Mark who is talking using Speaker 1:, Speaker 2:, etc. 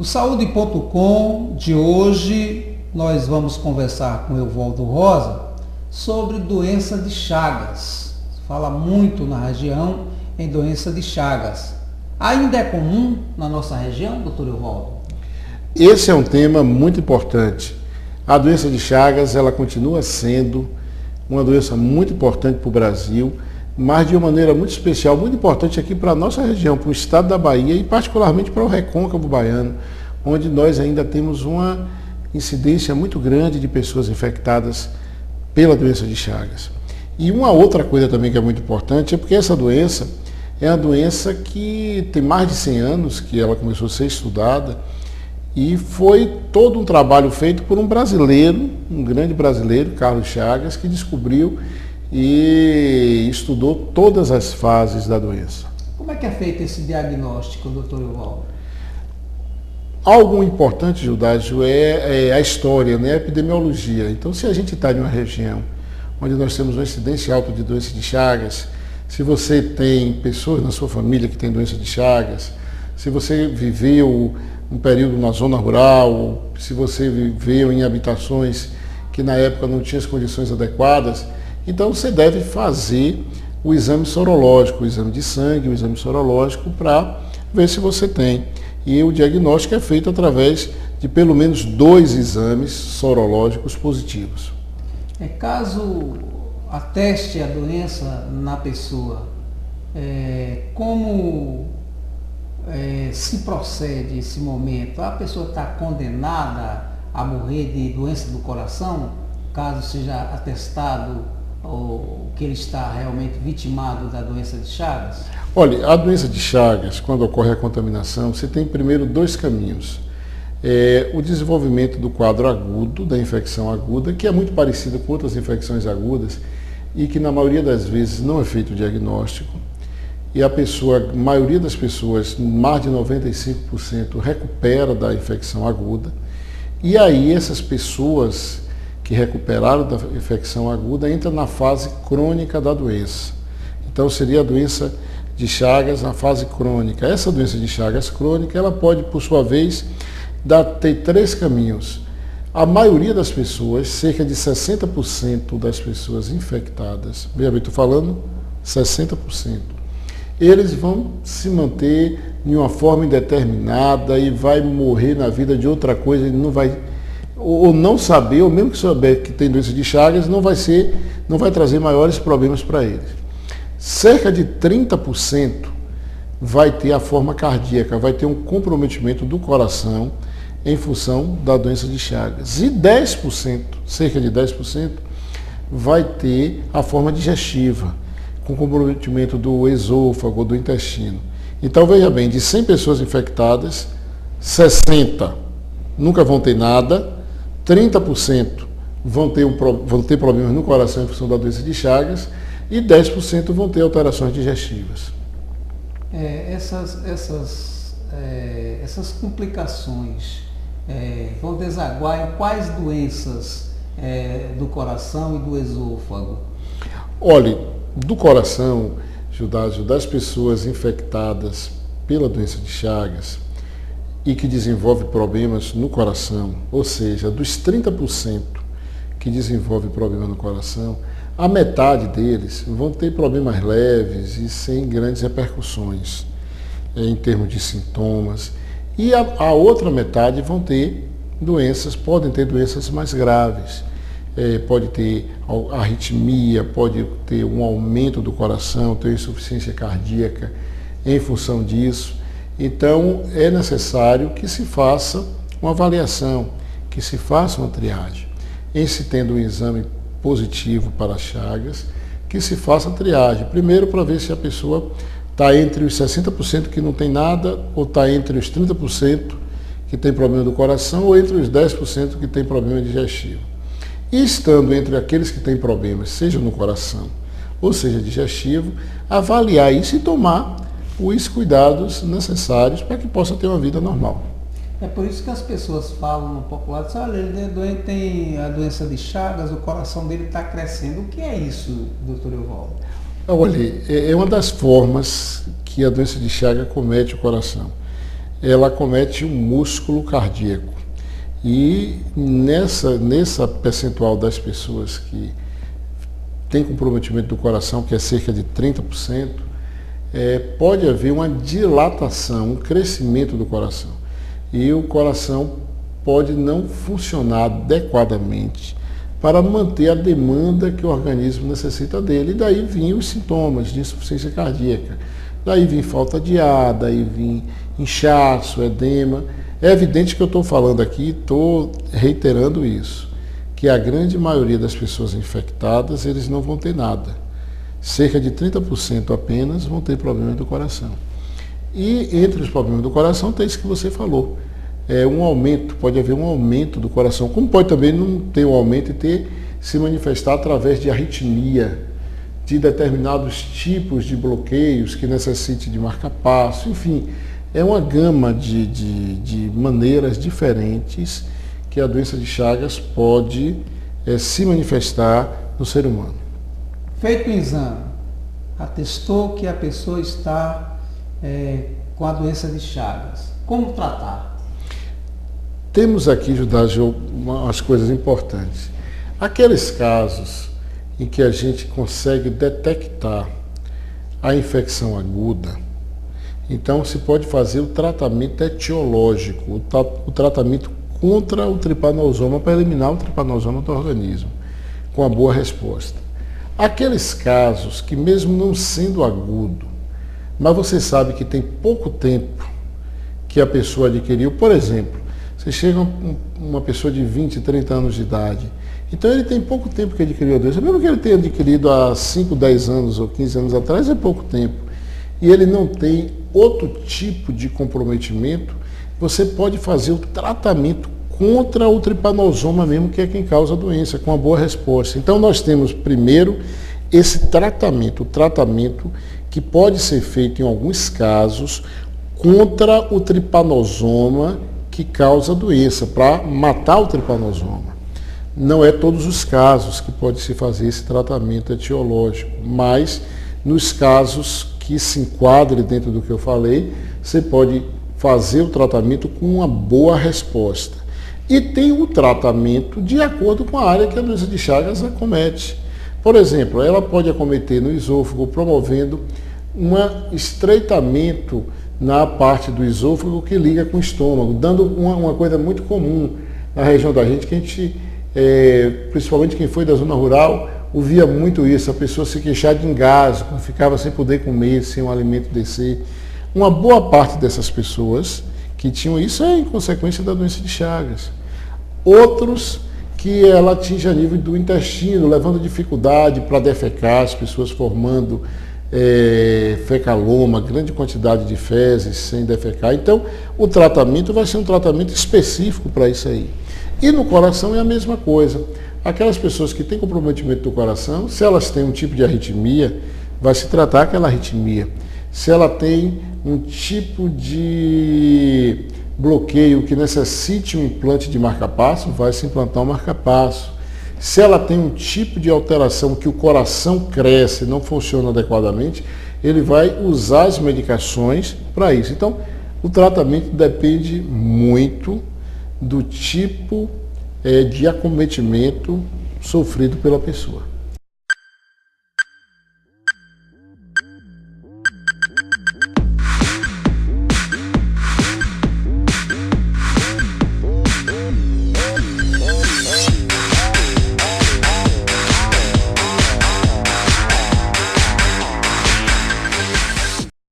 Speaker 1: No Saúde.com de hoje, nós vamos conversar com Evaldo Rosa sobre doença de Chagas. Fala muito na região em doença de Chagas. Ainda é comum na nossa região, doutor Evaldo?
Speaker 2: Esse é um tema muito importante. A doença de Chagas, ela continua sendo uma doença muito importante para o Brasil, mas de uma maneira muito especial, muito importante aqui para a nossa região, para o estado da Bahia e particularmente para o Recôncavo Baiano, onde nós ainda temos uma incidência muito grande de pessoas infectadas pela doença de Chagas. E uma outra coisa também que é muito importante é porque essa doença é uma doença que tem mais de 100 anos que ela começou a ser estudada e foi todo um trabalho feito por um brasileiro, um grande brasileiro, Carlos Chagas, que descobriu e estudou todas as fases da doença.
Speaker 1: Como é que é feito esse diagnóstico, doutor Evaldo?
Speaker 2: Algo importante, Judágio, é a história, né? A epidemiologia. Então, se a gente está em uma região onde nós temos uma incidência alta de doença de Chagas, se você tem pessoas na sua família que têm doença de Chagas, se você viveu um período na zona rural, se você viveu em habitações que na época não tinham as condições adequadas, então você deve fazer o exame sorológico, o exame de sangue, o exame sorológico para ver se você tem. E o diagnóstico é feito através de pelo menos 2 exames sorológicos positivos.
Speaker 1: Caso ateste a doença na pessoa, como se procede esse momento? A pessoa está condenada a morrer de doença do coração, caso seja atestado ou que ele está realmente vitimado da doença de Chagas?
Speaker 2: Olha, a doença de Chagas, quando ocorre a contaminação, você tem primeiro 2 caminhos. O desenvolvimento do quadro agudo, da infecção aguda, que é muito parecido com outras infecções agudas e que na maioria das vezes não é feito o diagnóstico. E a maioria das pessoas, mais de 95%, recupera da infecção aguda. E aí essas pessoas que recuperaram da infecção aguda entram na fase crônica da doença. Então seria a doença de Chagas na fase crônica. Essa doença de Chagas crônica, ela pode, por sua vez, ter 3 caminhos. A maioria das pessoas, cerca de 60% das pessoas infectadas, veja bem, estou falando 60%, eles vão se manter de uma forma indeterminada e vai morrer na vida de outra coisa, ele não vai, ou não saber, ou mesmo que souber que tem doença de Chagas, não vai trazer maiores problemas para eles. Cerca de 30% vai ter a forma cardíaca, vai ter um comprometimento do coração em função da doença de Chagas. E 10%, cerca de 10%, vai ter a forma digestiva, com comprometimento do esôfago, do intestino. Então, veja bem, de 100 pessoas infectadas, 60 nunca vão ter nada, 30% vão ter problemas no coração em função da doença de Chagas e 10% vão ter alterações digestivas.
Speaker 1: Essas complicações vão desaguar em quais doenças do coração e do esôfago?
Speaker 2: Olhe, do coração, Judágio, das pessoas infectadas pela doença de Chagas e que desenvolve problemas no coração, ou seja, dos 30% que desenvolve problema no coração, a metade deles vão ter problemas leves e sem grandes repercussões em termos de sintomas. E a outra metade vão ter podem ter doenças mais graves. Pode ter arritmia, pode ter um aumento do coração, ter insuficiência cardíaca em função disso. Então, é necessário que se faça uma avaliação, que se faça uma triagem. Em se tendo um exame positivo para Chagas, que se faça a triagem. Primeiro, para ver se a pessoa está entre os 60% que não tem nada, ou está entre os 30% que tem problema do coração, ou entre os 10% que tem problema digestivo. E estando entre aqueles que têm problemas, seja no coração ou seja digestivo, avaliar isso e tomar os cuidados necessários para que possa ter uma vida normal.
Speaker 1: É por isso que as pessoas falam no popular, dizem, olha, ele tem a doença de Chagas, o coração dele está crescendo. O que é isso, doutor Evaldo?
Speaker 2: Olha, é uma das formas que a doença de Chagas comete o coração. ela acomete o músculo cardíaco. E nessa percentual das pessoas que tem comprometimento do coração, que é cerca de 30%, pode haver uma dilatação, um crescimento do coração. E o coração pode não funcionar adequadamente para manter a demanda que o organismo necessita dele. E daí vêm os sintomas de insuficiência cardíaca. Daí vem falta de ar, daí vem inchaço, edema. É evidente que eu estou falando aqui, estou reiterando isso, que a grande maioria das pessoas infectadas, eles não vão ter nada. Cerca de 30% apenas vão ter problema do coração. E entre os problemas do coração tem isso que você falou. Um aumento, pode haver um aumento do coração, como pode também não ter um aumento e se manifestar através de arritmia, de determinados tipos de bloqueios que necessitem de marca-passo, enfim, é uma gama de maneiras diferentes que a doença de Chagas pode se manifestar no ser humano.
Speaker 1: Feito o exame, atestou que a pessoa está com a doença de Chagas. Como tratar?
Speaker 2: Temos aqui, Judágio, umas coisas importantes. Aqueles casos em que a gente consegue detectar a infecção aguda, então se pode fazer o tratamento etiológico, o tratamento contra o tripanosoma para eliminar o tripanosoma do organismo, com a boa resposta. Aqueles casos que mesmo não sendo agudo, mas você sabe que tem pouco tempo que a pessoa adquiriu, por exemplo, você chega uma pessoa de 20, 30 anos de idade, então ele tem pouco tempo que adquiriu a doença, mesmo que ele tenha adquirido há 5, 10 anos ou 15 anos atrás, é pouco tempo, e ele não tem outro tipo de comprometimento, você pode fazer o tratamento contra o tripanosoma mesmo, que é quem causa a doença, com uma boa resposta. Então nós temos primeiro esse tratamento, o tratamento que pode ser feito em alguns casos contra o tripanosoma que causa a doença, para matar o tripanosoma. Não é todos os casos que pode se fazer esse tratamento etiológico, mas nos casos que se enquadre dentro do que eu falei, você pode fazer o tratamento com uma boa resposta. E tem o tratamento de acordo com a área que a doença de Chagas acomete. Por exemplo, ela pode acometer no esôfago, promovendo um estreitamento na parte do esôfago que liga com o estômago, dando uma coisa muito comum na região da gente, que a gente, principalmente quem foi da zona rural, ouvia muito isso, a pessoa se queixar de engasgo, ficava sem poder comer, sem o alimento descer. Uma boa parte dessas pessoas que tinham isso é em consequência da doença de Chagas. Outros que ela atinge a nível do intestino, levando dificuldade para defecar, as pessoas formando fecaloma, grande quantidade de fezes sem defecar. Então, o tratamento vai ser um tratamento específico para isso aí. E no coração é a mesma coisa. Aquelas pessoas que têm comprometimento do coração, se elas têm um tipo de arritmia, vai se tratar aquela arritmia. Se ela tem um tipo de bloqueio que necessite um implante de marca-passo, vai se implantar um marca-passo. Se ela tem um tipo de alteração que o coração cresce e não funciona adequadamente, ele vai usar as medicações para isso. Então, o tratamento depende muito do tipo de acometimento sofrido pela pessoa.